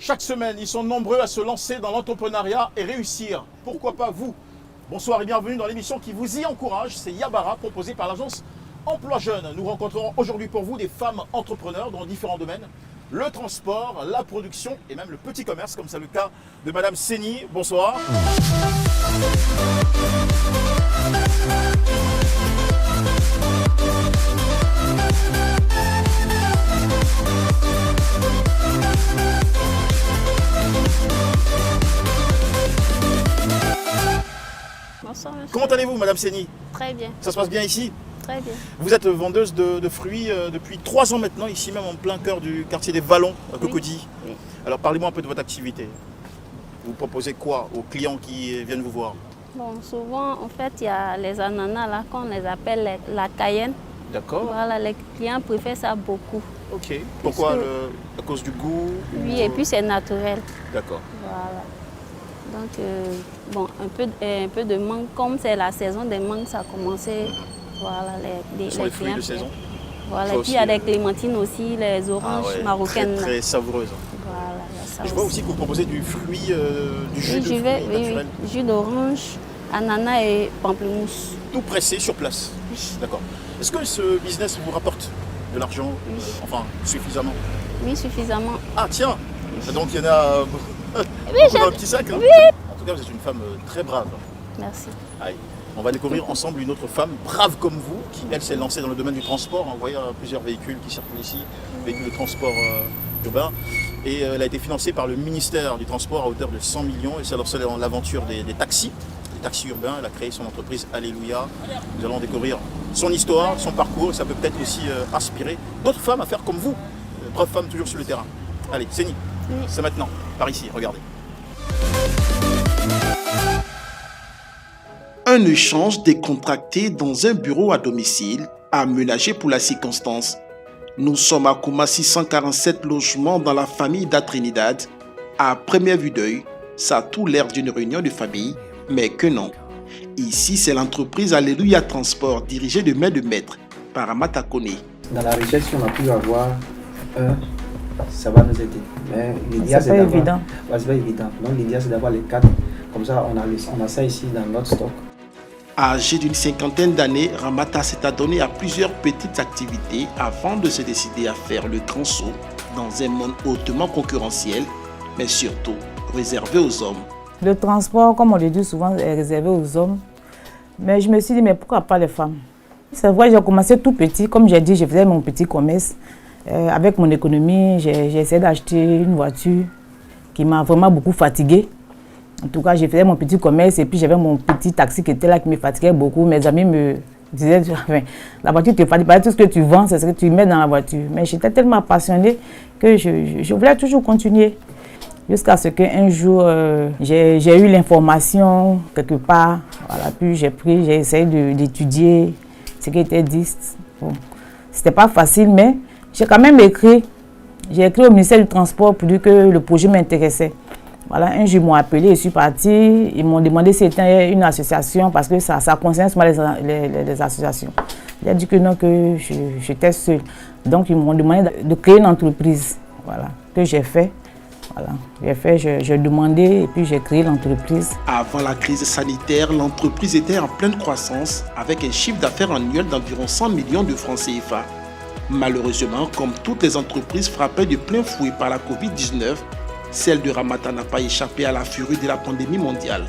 Chaque semaine, ils sont nombreux à se lancer dans l'entrepreneuriat et réussir. Pourquoi pas vous? Bonsoir et bienvenue dans l'émission qui vous y encourage. C'est Yabara, proposé par l'agence Emploi Jeune. Nous rencontrerons aujourd'hui pour vous des femmes entrepreneurs dans différents domaines. Le transport, la production et même le petit commerce, comme c'est le cas de Madame Seni. Bonsoir. Bonsoir, monsieur. Comment allez-vous, Madame Seni? Très bien, Ça se passe bien ici? très bien. Vous êtes vendeuse de fruits depuis 3 ans maintenant, ici même en plein cœur du quartier des Vallons, à Cocody. Oui. Alors parlez-moi un peu de votre activité. Vous proposez quoi aux clients qui viennent vous voir? Bon, souvent, en fait, il y a les ananas là, qu'on les appelle la cayenne. D'accord. Voilà, les clients préfèrent ça beaucoup. Ok. Pourquoi Puisque- à cause du goût Oui, et puis c'est naturel. D'accord. Voilà. Donc, bon, un peu de mangue. Comme c'est la saison des mangues, ça a commencé. Voilà, Ce sont les fruits clients de saison. Voilà, Ça et puis aussi, il y a des clémentines aussi, les oranges marocaines. Très, là. très savoureuse. Voilà, il y a ça Je vois aussi que vous proposez du fruit, du jus Oui, de j'y fruits vais, oui, naturel. oui. Jus d'orange, ananas et pamplemousse. Tout pressé sur place. Oui. D'accord. Est-ce que ce business vous rapporte de l'argent? Oui. Enfin, suffisamment? Oui, suffisamment. Ah tiens. Donc il y en a Oui, beaucoup dans le petit sac. Hein. En tout cas, vous êtes une femme très brave. Merci. Allez, on va découvrir ensemble une autre femme brave comme vous, qui elle s'est lancée dans le domaine du transport. On voit plusieurs véhicules qui circulent ici, véhicules de transport urbain. Et elle a été financée par le ministère du Transport à hauteur de 100 millions. Et c'est lancée dans l'aventure des taxis urbains. Elle a créé son entreprise Alléluia. Nous allons découvrir son histoire, son parcours. Et ça peut peut-être aussi inspirer d'autres femmes à faire comme vous. Braves femmes toujours sur le terrain. Allez, Seni, Oui. c'est maintenant, par ici, regardez. Un échange décontracté dans un bureau à domicile, aménagé pour la circonstance. Nous sommes à Koumassi, 147 logements dans la famille d'Atrinidad. À première vue d'œil, ça a tout l'air d'une réunion de famille, mais que non. Ici, c'est l'entreprise Alléluia Transport, dirigée de main de maître par Amata Kone. Dans la recherche, si on a pu avoir un, ça va nous aider. Mais l'idéal, C'est pas d'avoir- évident. Ouais, c'est pas évident. Donc l'idéal, c'est d'avoir les 4. Comme ça, on a ça ici dans notre stock. Âgé d'une 50aine d'années, Ramata s'est adonné à plusieurs petites activités avant de se décider à faire le grand saut dans un monde hautement concurrentiel, mais surtout réservé aux hommes. Le transport, comme on le dit souvent, est réservé aux hommes. Mais je me suis dit, mais pourquoi pas les femmes? C'est vrai, j'ai commencé tout petit. Comme j'ai dit, je faisais mon petit commerce. Avec mon économie, j'ai essayé d'acheter une voiture qui m'a vraiment beaucoup fatiguée. En tout cas, j'ai fait mon petit commerce et puis j'avais mon petit taxi qui était là, qui me fatiguait beaucoup. Mes amis me disaient, enfin, la voiture te fatigue, tout ce que tu vends, c'est ce que tu mets dans la voiture. Mais j'étais tellement passionnée que je voulais toujours continuer. Jusqu'à ce qu'un jour, j'ai eu l'information quelque part. Voilà, puis j'ai essayé d'étudier ce qui était dit. Bon, c'était pas facile, mais j'ai quand même écrit. J'ai écrit au ministère du Transport pour dire que le projet m'intéressait. Voilà, un jour, ils m'ont appelé, je suis partie. Ils m'ont demandé si c'était une association parce que ça concerne souvent les associations. J'ai dit que non, que j'étais seule. Donc, ils m'ont demandé de créer une entreprise. Voilà, que j'ai fait. Voilà, j'ai demandé et puis j'ai créé l'entreprise. Avant la crise sanitaire, l'entreprise était en pleine croissance avec un chiffre d'affaires annuel d'environ 100 millions de francs CFA. Malheureusement, comme toutes les entreprises frappées de plein fouet par la Covid-19, celle de Ramata n'a pas échappé à la furie de la pandémie mondiale,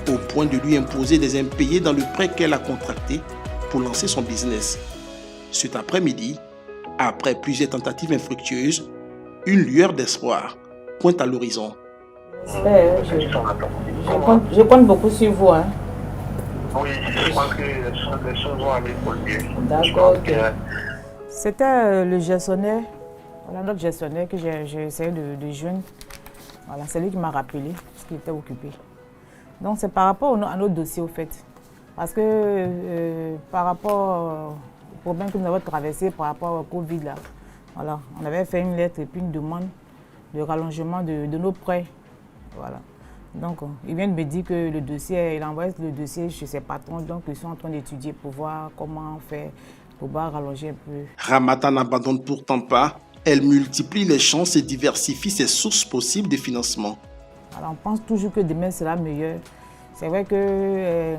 au point de lui imposer des impayés dans le prêt qu'elle a contracté pour lancer son business. Cet après-midi, après plusieurs tentatives infructueuses, une lueur d'espoir pointe à l'horizon. Je compte beaucoup sur vous. Hein. Oui, je crois que les choses vont aller pour le mieux. D'accord. C'était le gestionnaire, voilà, notre gestionnaire que j'ai essayé de joindre. Voilà, c'est lui qui m'a rappelé parce qu'il était occupé. Donc c'est par rapport à notre dossier au fait. Parce que par rapport au problème que nous avons traversé par rapport au Covid là, voilà, on avait fait une lettre et puis une demande de rallongement de nos prêts. Voilà. Donc il vient de me dire que le dossier, il envoie le dossier chez ses patrons, donc ils sont en train d'étudier pour voir comment faire pour pouvoir rallonger un peu. Ramata n'abandonne pourtant pas Elle multiplie les chances et diversifie ses sources possibles de financement. Alors, on pense toujours que demain sera meilleur. C'est vrai que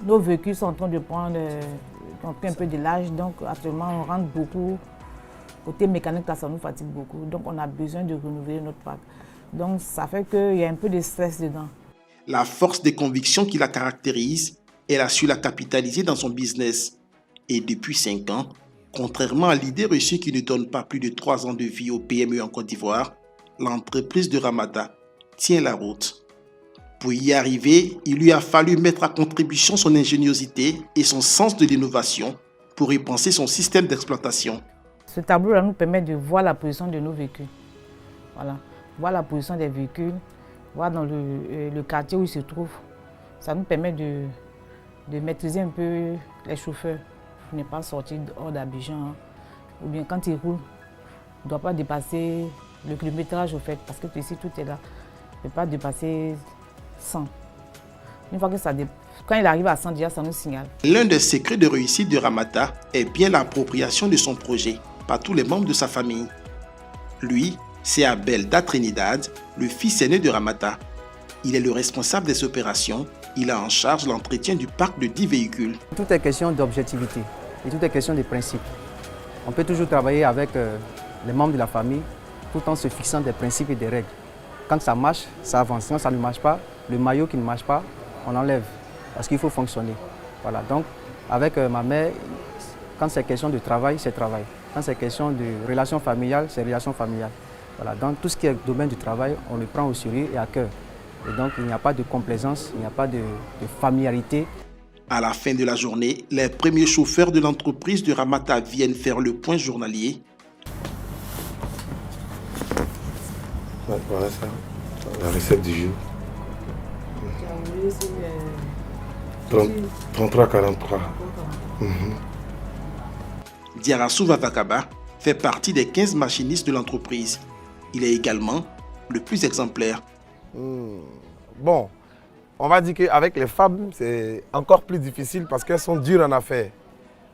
nos véhicules sont en train de prendre ont pris un peu de l'âge, donc actuellement on rentre beaucoup. Côté mécanique, là, ça nous fatigue beaucoup, donc on a besoin de renouveler notre parc. Donc ça fait qu'il y a un peu de stress dedans. La force des convictions qui la caractérise, elle a su la capitaliser dans son business. Et depuis 5 ans, contrairement à l'idée reçue qui ne donne pas plus de 3 ans de vie aux PME en Côte d'Ivoire, l'entreprise de Ramata tient la route. Pour y arriver, il lui a fallu mettre à contribution son ingéniosité et son sens de l'innovation pour repenser son système d'exploitation. Ce tableau-là nous permet de voir la position de nos véhicules. Voilà. Voir la position des véhicules, voir dans le quartier où ils se trouvent. Ça nous permet de maîtriser un peu les chauffeurs pour ne pas sortir hors d'Abidjan. Ou bien quand ils roulent, on ne doit pas dépasser le kilométrage au fait, parce que ici tout est là. On ne peut pas dépasser 100. Une fois que quand il arrive à 100, déjà, ça nous signale. L'un des secrets de réussite de Ramata est bien l'appropriation de son projet par tous les membres de sa famille. Lui, c'est Abel Da Trinidad, le fils aîné de Ramata. Il est le responsable des opérations. Il a en charge l'entretien du parc de 10 véhicules. Tout est question d'objectivité et tout est question de principe. On peut toujours travailler avec les membres de la famille tout en se fixant des principes et des règles. Quand ça marche, ça avance. Sinon, ça ne marche pas. Le maillot qui ne marche pas, on enlève parce qu'il faut fonctionner. Voilà. Donc, avec ma mère, quand c'est question de travail, c'est travail. Quand c'est question de relations familiales, c'est relations familiales. Voilà. Dans tout ce qui est domaine du travail, on le prend au sérieux et à cœur. Et donc, il n'y a pas de complaisance, il n'y a pas de familiarité. À la fin de la journée, les premiers chauffeurs de l'entreprise de Ramata viennent faire le point journalier. Voilà ça, la recette du jour. 33-43. Diarassou Vavakaba fait partie des 15 machinistes de l'entreprise. Il est également le plus exemplaire. Bon, on va dire qu'avec les femmes, c'est encore plus difficile parce qu'elles sont dures en affaires.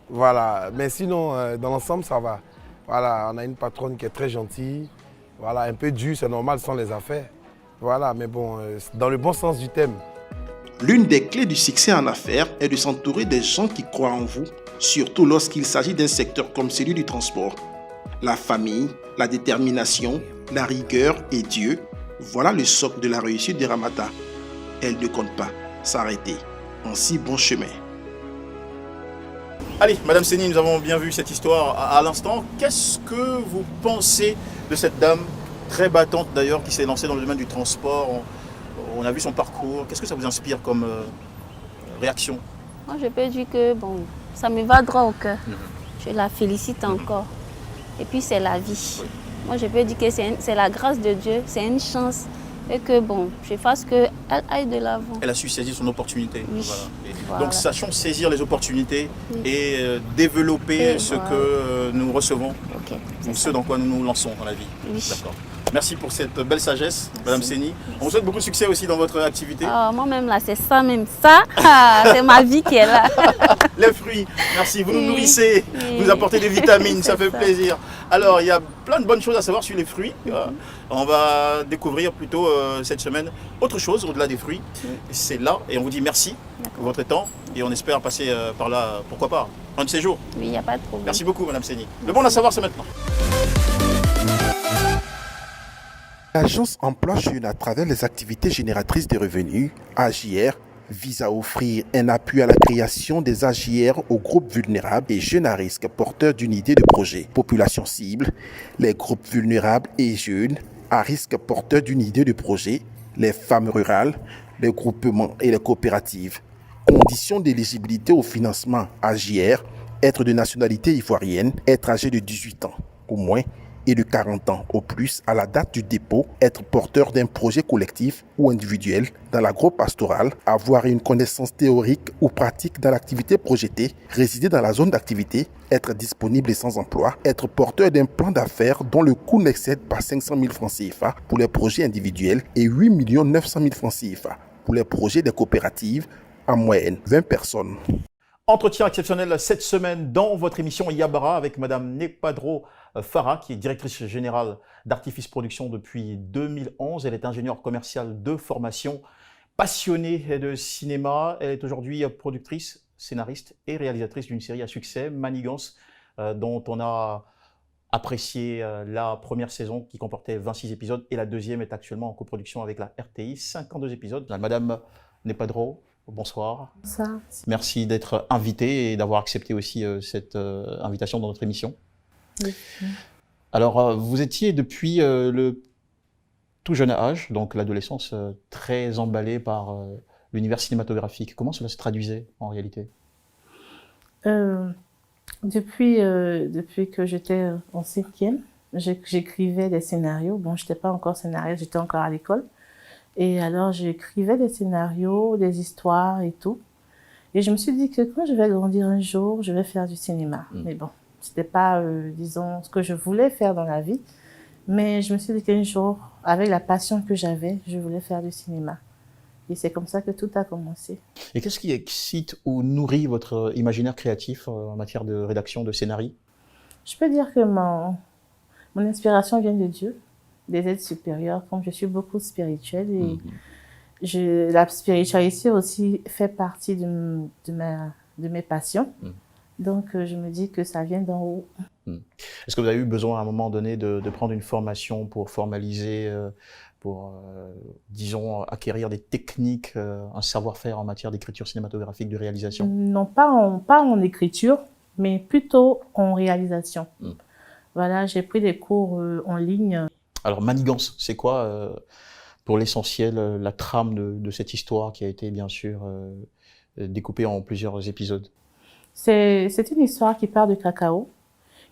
Voilà, mais sinon, dans l'ensemble, ça va. Voilà, on a une patronne qui est très gentille. Voilà, un peu dure, c'est normal sans les affaires. Voilà, mais bon, dans le bon sens du thème. L'une des clés du succès en affaires est de s'entourer des gens qui croient en vous, surtout lorsqu'il s'agit d'un secteur comme celui du transport. La famille, la détermination, la rigueur et Dieu, voilà le socle de la réussite de Ramata. Elle ne compte pas s'arrêter en si bon chemin. Allez, Madame Seni, nous avons bien vu cette histoire à l'instant. Qu'est-ce que vous pensez de cette dame, très battante d'ailleurs, qui s'est lancée dans le domaine du transport? On a vu son parcours. Qu'est-ce que ça vous inspire comme réaction? Moi, je peux dire que bon, ça me va droit au cœur. Je la félicite encore. Et puis, c'est la vie. Oui. Moi, je peux dire que c'est la grâce de Dieu, c'est une chance. Et que bon, je fasse qu'elle aille de l'avant. Elle a su saisir son opportunité. Oui. Voilà. Donc sachons saisir les opportunités et développer ce que nous recevons, ou ce dans quoi nous nous lançons dans la vie. Oui. D'accord. Merci pour cette belle sagesse, Madame Seni. On vous souhaite beaucoup de succès aussi dans votre activité. Moi-même, là, c'est ça, même ça. C'est ma vie qui est là. Les fruits, merci. Vous nous nourrissez, vous nous apportez des vitamines, ça fait plaisir. Alors, il y a plein de bonnes choses à savoir sur les fruits. On va découvrir plutôt cette semaine autre chose au-delà des fruits. C'est là, et on vous dit merci pour votre temps. Et on espère passer par là, pourquoi pas, un de ces jours. Oui, il n'y a pas de problème. Merci beaucoup, Madame Seni. Le bon à savoir, c'est maintenant. L'agence Emploi Jeune, à travers les activités génératrices de revenus, AJR, vise à offrir un appui à la création des AJR aux groupes vulnérables et jeunes à risque porteurs d'une idée de projet. Population cible, les groupes vulnérables et jeunes à risque porteurs d'une idée de projet, les femmes rurales, les groupements et les coopératives. Conditions d'éligibilité au financement AJR, être de nationalité ivoirienne, être âgé de 18 ans au moins, et de 40 ans au plus à la date du dépôt, être porteur d'un projet collectif ou individuel dans l'agro-pastoral, avoir une connaissance théorique ou pratique dans l'activité projetée, résider dans la zone d'activité, être disponible et sans emploi, être porteur d'un plan d'affaires dont le coût n'excède pas 500 000 francs CFA pour les projets individuels et 8 900 000 francs CFA pour les projets des coopératives, en moyenne 20 personnes. Entretien exceptionnel cette semaine dans votre émission Yabara avec Madame Nepadro Farah, qui est directrice générale d'Artifice Production depuis 2011. Elle est ingénieure commerciale de formation, passionnée de cinéma. Elle est aujourd'hui productrice, scénariste et réalisatrice d'une série à succès, Manigance, dont on a apprécié la première saison qui comportait 26 épisodes et la deuxième est actuellement en coproduction avec la RTI, 52 épisodes. Madame Nepadro, bonsoir. Bonsoir. Merci d'être invitée et d'avoir accepté aussi cette invitation dans notre émission. Oui. Alors, vous étiez depuis le tout jeune âge, donc l'adolescence, très emballée par l'univers cinématographique. Comment cela se traduisait en réalité? Depuis que j'étais en cinquième, j'écrivais des scénarios. Bon, je n'étais pas encore scénariste, j'étais encore à l'école. Et alors, j'écrivais des scénarios, des histoires et tout. Et je me suis dit que quand je vais grandir un jour, je vais faire du cinéma. Mais bon, ce n'était pas, disons, ce que je voulais faire dans la vie. Mais je me suis dit qu'un jour, avec la passion que j'avais, je voulais faire du cinéma. Et c'est comme ça que tout a commencé. Et qu'est-ce qui excite ou nourrit votre imaginaire créatif en matière de rédaction de scénarii? Je peux dire que mon inspiration vient de Dieu, des aides supérieures, comme je suis beaucoup spirituelle. Et la spiritualité aussi fait partie de mes passions. Donc, je me dis que ça vient d'en haut. Est-ce que vous avez eu besoin à un moment donné de prendre une formation pour formaliser, disons, acquérir des techniques, un savoir-faire en matière d'écriture cinématographique, de réalisation? Non, pas en écriture, mais plutôt en réalisation. Voilà, j'ai pris des cours en ligne. Alors, Manigance, c'est quoi, pour l'essentiel, la trame de cette histoire qui a été, bien sûr, découpée en plusieurs épisodes? C'est une histoire qui parle de cacao,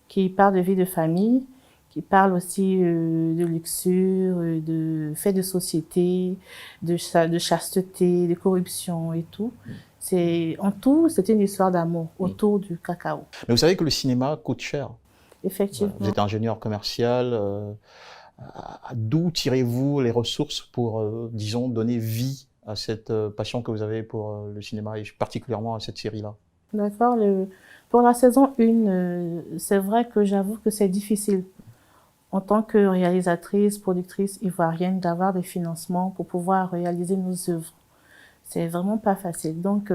qui parle de vie de famille, qui parle aussi de luxure, de faits de société, de chasteté, de corruption et tout. En tout, c'est une histoire d'amour autour du cacao. Mais vous savez que le cinéma coûte cher. Effectivement. Vous êtes ingénieur commercial. D'où tirez-vous les ressources pour, disons, donner vie à cette passion que vous avez pour le cinéma et particulièrement à cette série-là? D'accord. Pour la saison 1, c'est vrai que j'avoue que c'est difficile en tant que réalisatrice, productrice ivoirienne d'avoir des financements pour pouvoir réaliser nos œuvres. C'est vraiment pas facile. Donc,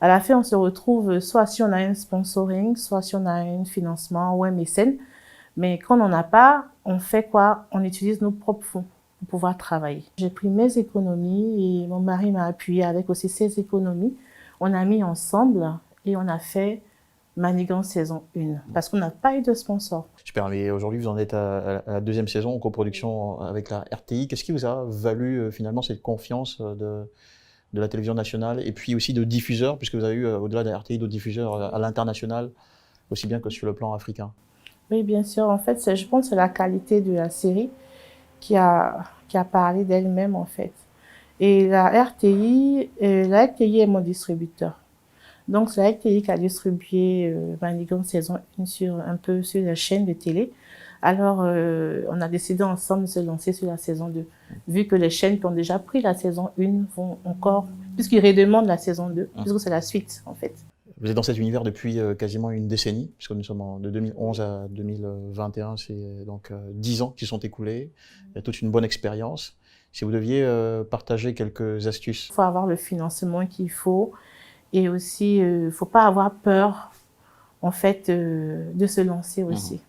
à la fin, on se retrouve soit si on a un sponsoring, soit si on a un financement ou un mécène. Mais quand on n'en a pas, on fait quoi? On utilise nos propres fonds pour pouvoir travailler. J'ai pris mes économies et mon mari m'a appuyé avec aussi ses économies. On a mis ensemble et on a fait Manigance saison 1 parce qu'on n'a pas eu de sponsor. Super, mais aujourd'hui vous en êtes à la deuxième saison en coproduction avec la RTI. Qu'est-ce qui vous a valu finalement cette confiance de la télévision nationale et puis aussi de diffuseurs, puisque vous avez eu au-delà de la RTI d'autres diffuseurs à l'international, aussi bien que sur le plan africain? Oui, bien sûr. En fait, je pense que c'est la qualité de la série qui a parlé d'elle-même, en fait. Et la RTI est mon distributeur. Donc, c'est la RTI qui a distribué Manigance saison 1 un peu sur la chaîne de télé. Alors, on a décidé ensemble de se lancer sur la saison 2. Vu que les chaînes qui ont déjà pris la saison 1 vont encore, puisqu'ils redemandent la saison 2, puisque c'est la suite, en fait. Vous êtes dans cet univers depuis quasiment une décennie, puisque nous sommes de 2011 à 2021, c'est donc 10 ans qui sont écoulés. Il y a toute une bonne expérience. Si vous deviez partager quelques astuces. Il faut avoir le financement qu'il faut et aussi, il ne faut pas avoir peur, en fait, de se lancer aussi.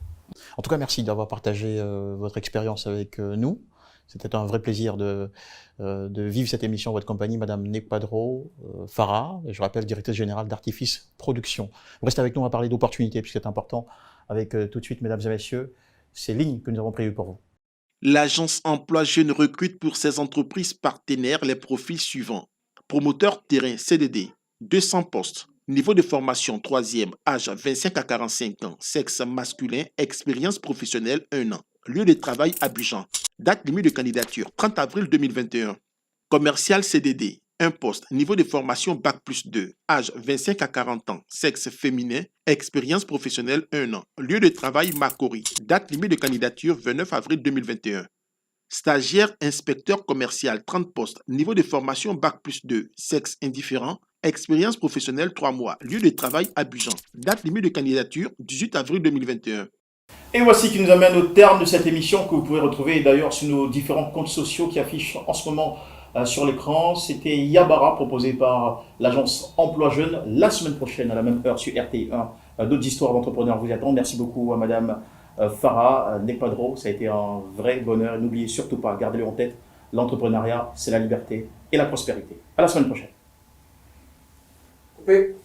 En tout cas, merci d'avoir partagé votre expérience avec nous. C'était un vrai plaisir de vivre cette émission en votre compagnie, Madame Nepadro Farah, je rappelle, directrice générale d'Artifice Production. Vous restez avec nous, on va parler d'opportunités, puisque c'est important, avec tout de suite, mesdames et messieurs, ces lignes que nous avons prévues pour vous. L'agence Emploi Jeunes recrute pour ses entreprises partenaires les profils suivants. Promoteur terrain CDD, 200 postes. Niveau de formation 3e, âge 25 à 45 ans, sexe masculin, expérience professionnelle 1 an. Lieu de travail Abidjan. Date limite de candidature 30 avril 2021. Commercial CDD, 1 poste. Niveau de formation Bac+2, âge 25 à 40 ans, sexe féminin, expérience professionnelle 1 an. Lieu de travail Makori. Date limite de candidature 29 avril 2021. Stagiaire inspecteur commercial 30 postes. Niveau de formation Bac+2, sexe indifférent, expérience professionnelle 3 mois, lieu de travail Abidjan, date limite de candidature 18 avril 2021. Et voici qui nous amène au terme de cette émission que vous pouvez retrouver d'ailleurs sur nos différents comptes sociaux qui affichent en ce moment sur l'écran. C'était Yabara proposé par l'agence Emploi Jeune. La semaine prochaine à la même heure sur RTI1, d'autres histoires d'entrepreneurs vous attendent. Merci beaucoup à Madame Farah Nekpadro, ça a été un vrai bonheur. Et n'oubliez surtout pas, gardez-le en tête, l'entrepreneuriat c'est la liberté et la prospérité. À la semaine prochaine. Coupé.